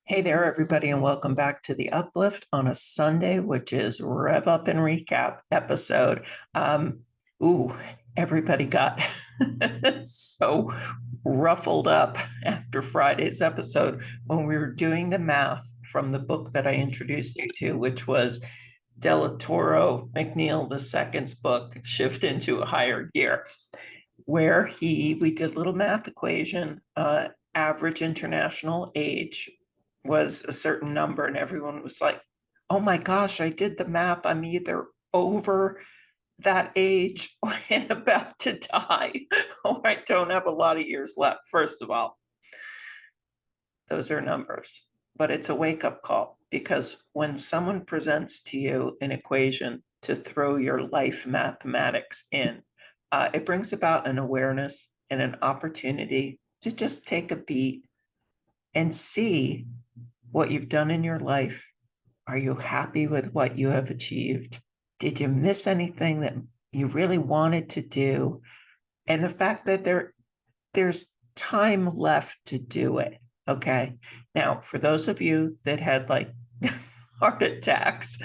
Hey there, everybody, and welcome back to the Uplift on a Sunday, which is Rev Up and Recap episode. Um, ooh, everybody got so ruffled up after Friday's episode when we were doing the math from the book that I introduced you to, which was Del Toro McNeil II's book, Shift into a Higher Gear, where we did a little math equation. Average international age was a certain number, and everyone was like, oh my gosh, I did the math. I'm either over that age or about to die, or I don't have a lot of years left. First of all, those are numbers, but it's a wake-up call, because when someone presents to you an equation to throw your life mathematics in, it brings about an awareness and an opportunity to just take a beat and see what you've done in your life. Are you happy with what you have achieved? Did you miss anything that you really wanted to do? And the fact that there's time left to do it. Okay. Now, for those of you that had like heart attacks,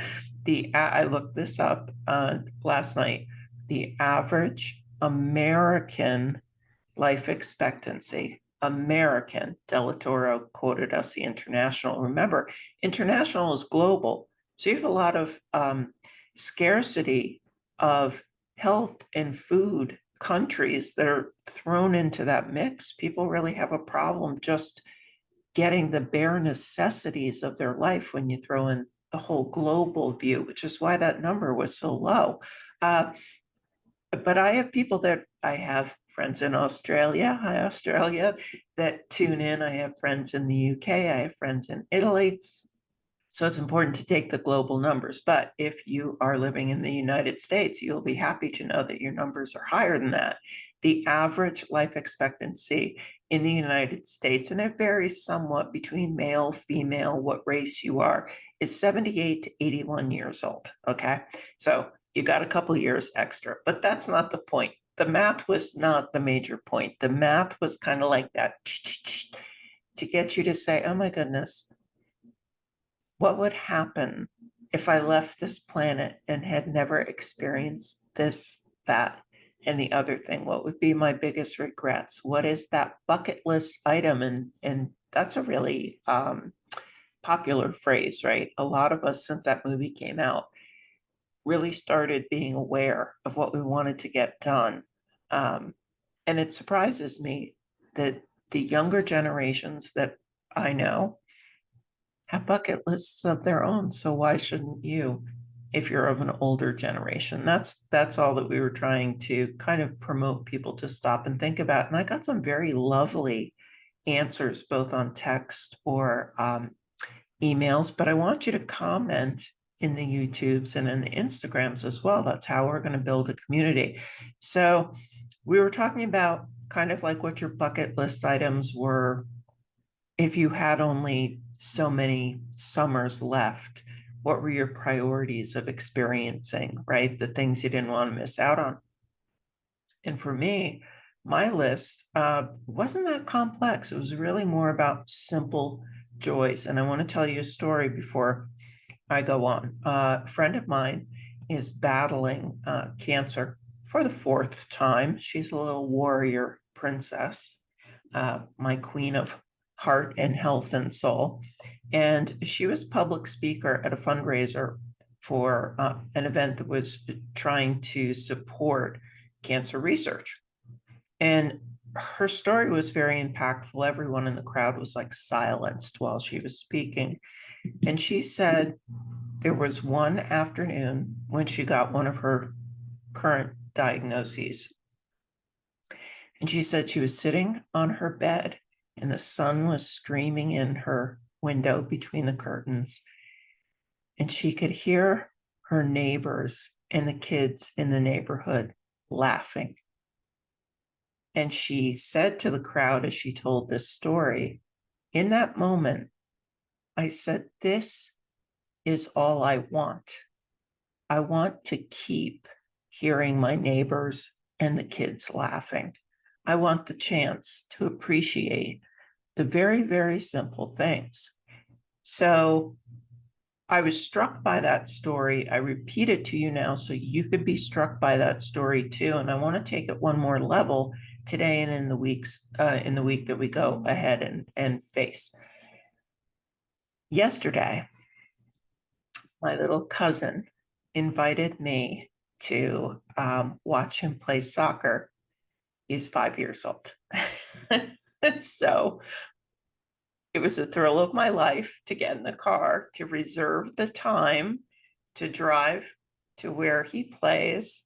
I looked this up last night. The average American life expectancy, American, Del Toro quoted us the international. Remember, international is global. So you have a lot of scarcity of health and food countries that are thrown into that mix. People really have a problem just getting the bare necessities of their life when you throw in the whole global view, which is why that number was so low. But I have friends in Australia, hi Australia, that tune in. I have friends in the UK, I have friends in Italy. So it's important to take the global numbers. But if you are living in the United States, you'll be happy to know that your numbers are higher than that. The average life expectancy in the United States, and it varies somewhat between male, female, what race you are, is 78 to 81 years old. Okay. So you got a couple years extra, but that's not the point. The math was not the major point. The math was kind of like that to get you to say, oh my goodness, what would happen if I left this planet and had never experienced this, that, and the other thing? What would be my biggest regrets? What is that bucket list item? And that's a really popular phrase, right? A lot of us, since that movie came out, really started being aware of what we wanted to get done. And it surprises me that the younger generations that I know have bucket lists of their own. So why shouldn't you, if you're of an older generation? That's all that we were trying to kind of promote people to stop and think about. And I got some very lovely answers, both on text or emails, but I want you to comment in the YouTubes and in the Instagrams as well. That's how we're going to build a community. So we were talking about kind of like what your bucket list items were if you had only so many summers left. What were your priorities of experiencing, right? The things you didn't want to miss out on. And for me, my list wasn't that complex. It was really more about simple joys. And I want to tell you a story before I go on. A friend of mine is battling cancer for the fourth time. She's a little warrior princess, my queen of heart and health and soul. And she was public speaker at a fundraiser for an event that was trying to support cancer research. And her story was very impactful. Everyone in the crowd was like silenced while she was speaking. And she said there was one afternoon when she got one of her current diagnoses. And she said she was sitting on her bed and the sun was streaming in her window between the curtains. And she could hear her neighbors and the kids in the neighborhood laughing. And she said to the crowd as she told this story, in that moment, I said, this is all I want. I want to keep hearing my neighbors and the kids laughing. I want the chance to appreciate the very, very simple things. So I was struck by that story. I repeat it to you now so you could be struck by that story too. And I want to take it one more level today and in the week that we go ahead and face. Yesterday, my little cousin invited me to watch him play soccer. He's 5 years old. So it was a thrill of my life to get in the car, to reserve the time to drive to where he plays,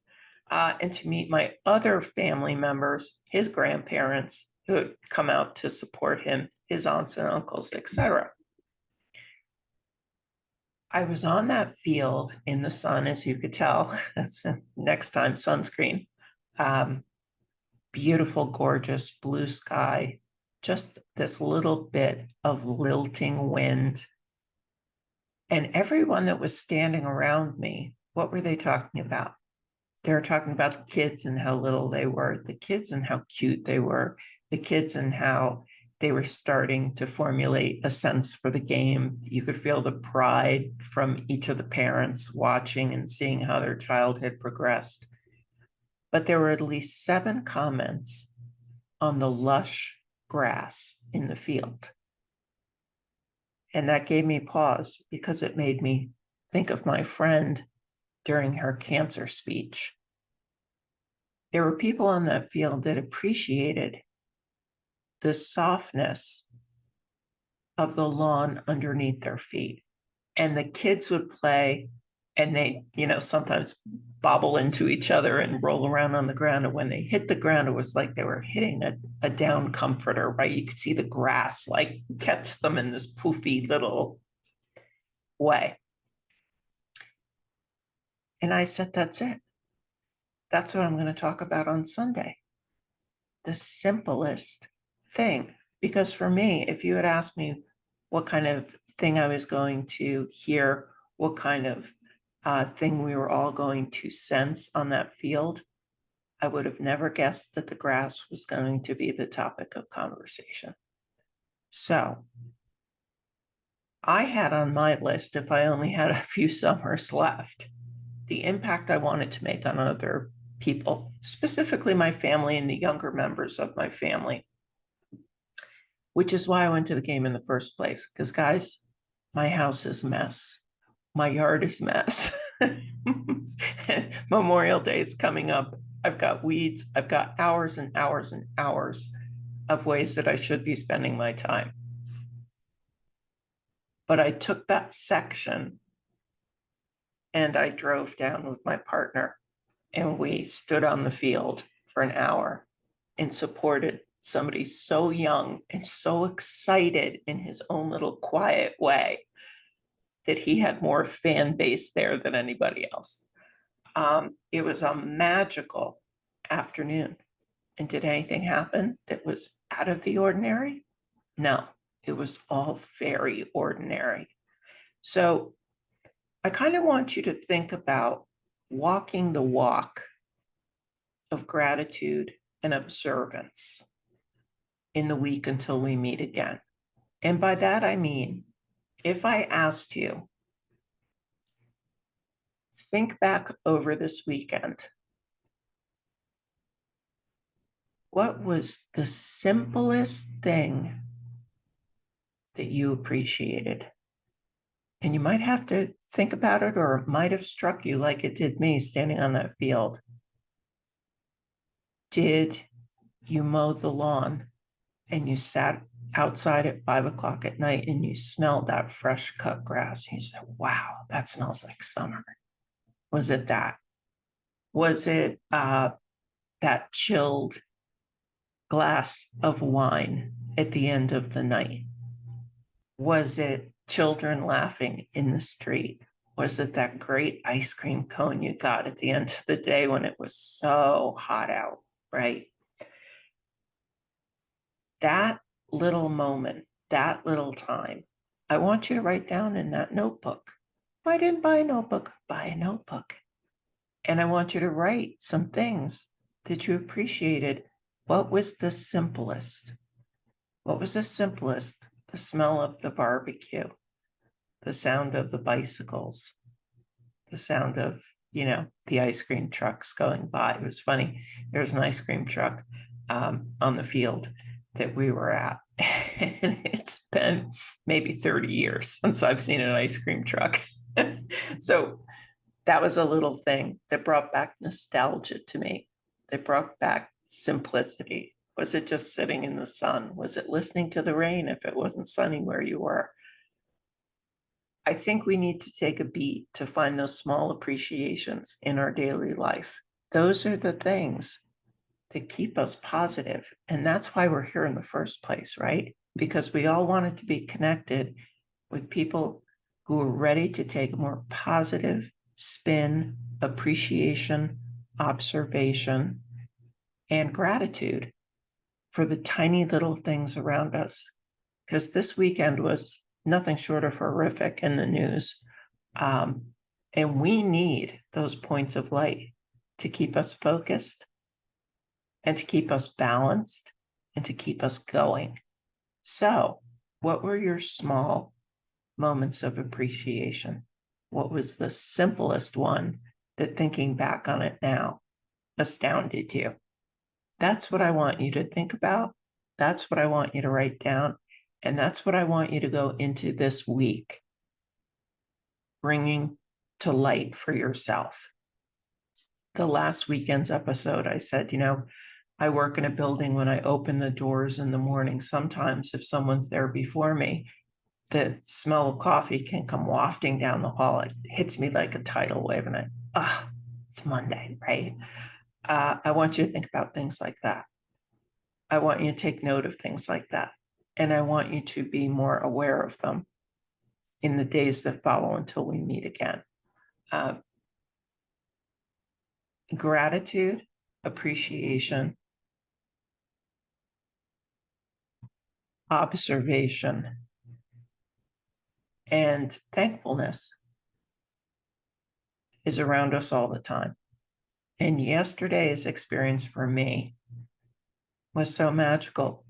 and to meet my other family members, his grandparents who had come out to support him, his aunts and uncles, etc. I was on that field in the sun, as you could tell. That's next time sunscreen. Beautiful, gorgeous blue sky, just this little bit of lilting wind. And everyone that was standing around me, what were they talking about? They were talking about the kids and how little they were, the kids and how cute they were, the kids and how they were starting to formulate a sense for the game. You could feel the pride from each of the parents watching and seeing how their child had progressed. But there were at least 7 comments on the lush grass in the field. And that gave me pause because it made me think of my friend during her cancer speech. There were people on that field that appreciated the softness of the lawn underneath their feet. And the kids would play and they, sometimes bobble into each other and roll around on the ground. And when they hit the ground, it was like they were hitting a down comforter, right? You could see the grass like catch them in this poofy little way. And I said, that's it. That's what I'm going to talk about on Sunday. The simplest thing. Because for me, if you had asked me what kind of thing I was going to hear, what kind of thing we were all going to sense on that field, I would have never guessed that the grass was going to be the topic of conversation. So I had on my list, if I only had a few summers left, the impact I wanted to make on other people, specifically my family and the younger members of my family, which is why I went to the game in the first place. Because guys, my house is a mess. My yard is a mess. Memorial Day is coming up. I've got weeds. I've got hours and hours and hours of ways that I should be spending my time. But I took that section and I drove down with my partner and we stood on the field for an hour and supported somebody so young and so excited in his own little quiet way that he had more fan base there than anybody else. It was a magical afternoon. And did anything happen that was out of the ordinary? No, it was all very ordinary. So I kind of want you to think about walking the walk of gratitude and observance in the week until we meet again. And by that, I mean, if I asked you, think back over this weekend, what was the simplest thing that you appreciated? And you might have to think about it, or it might have struck you like it did me standing on that field. Did you mow the lawn and you sat outside at 5 o'clock at night and you smelled that fresh cut grass? And you said, wow, that smells like summer. Was it that? Was it that chilled glass of wine at the end of the night? Was it children laughing in the street? Was it that great ice cream cone you got at the end of the day when it was so hot out, right? That little moment, that little time, I want you to write down in that notebook. If I didn't buy a notebook, buy a notebook. And I want you to write some things that you appreciated. What was the simplest? What was the simplest? The smell of the barbecue, the sound of the bicycles, the sound of, the ice cream trucks going by. It was funny. There was an ice cream truck on the field that we were at. And it's been maybe 30 years since I've seen an ice cream truck. So that was a little thing that brought back nostalgia to me. That brought back simplicity. Was it just sitting in the sun? Was it listening to the rain if it wasn't sunny where you were? I think we need to take a beat to find those small appreciations in our daily life. Those are the things that keep us positive. And that's why we're here in the first place, right? Because we all wanted to be connected with people who are ready to take a more positive spin, appreciation, observation, and gratitude for the tiny little things around us. Because this weekend was nothing short of horrific in the news. And we need those points of light to keep us focused and to keep us balanced and to keep us going. So, what were your small moments of appreciation? What was the simplest one that, thinking back on it now, astounded you? That's what I want you to think about. That's what I want you to write down. And that's what I want you to go into this week, bringing to light for yourself. The last weekend's episode, I said, I work in a building. When I open the doors in the morning, sometimes if someone's there before me, the smell of coffee can come wafting down the hall. It hits me like a tidal wave, and it's Monday, right? I want you to think about things like that. I want you to take note of things like that. And I want you to be more aware of them in the days that follow until we meet again. Gratitude, appreciation, observation, and thankfulness is around us all the time. And yesterday's experience for me was so magical.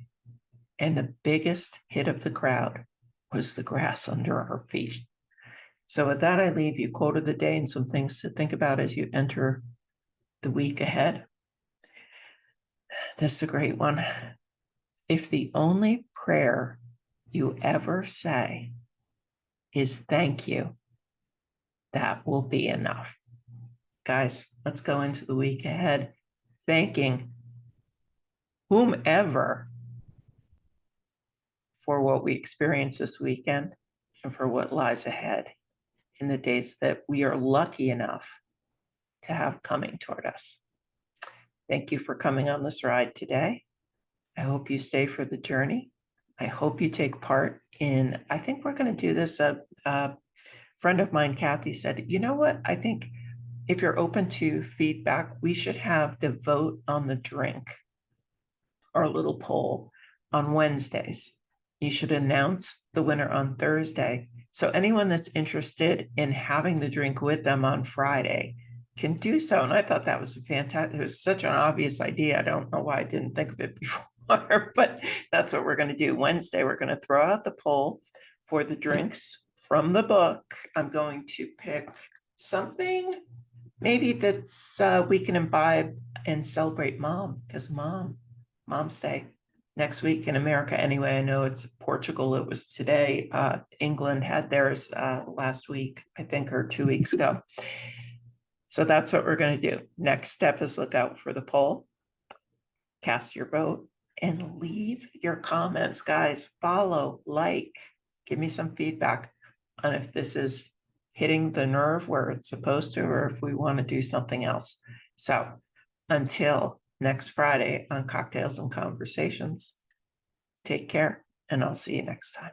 And the biggest hit of the crowd was the grass under our feet. So with that, I leave you quote of the day and some things to think about as you enter the week ahead. This is a great one. If the only prayer you ever say is thank you, that will be enough. Guys, let's go into the week ahead thanking whomever for what we experienced this weekend and for what lies ahead in the days that we are lucky enough to have coming toward us. Thank you for coming on this ride today. I hope you stay for the journey. I hope you take part in, I think we're going to do this. A friend of mine, Kathy, said, you know what? I think if you're open to feedback, we should have the vote on the drink, our little poll, on Wednesdays. You should announce the winner on Thursday. So anyone that's interested in having the drink with them on Friday can do so. And I thought that was fantastic. It was such an obvious idea. I don't know why I didn't think of it before, but that's what we're going to do. Wednesday, we're going to throw out the poll for the drinks from the book. I'm going to pick something maybe that's we can imbibe and celebrate mom, because Mom's Day next week in America. Anyway, I know it's Portugal. It was today. England had theirs last week, I think, or 2 weeks ago. So that's what we're going to do. Next step is look out for the poll, cast your vote, and leave your comments. Guys, follow, like, give me some feedback on if this is hitting the nerve where it's supposed to, or if we want to do something else. So until next Friday on Cocktails and Conversations, take care, and I'll see you next time.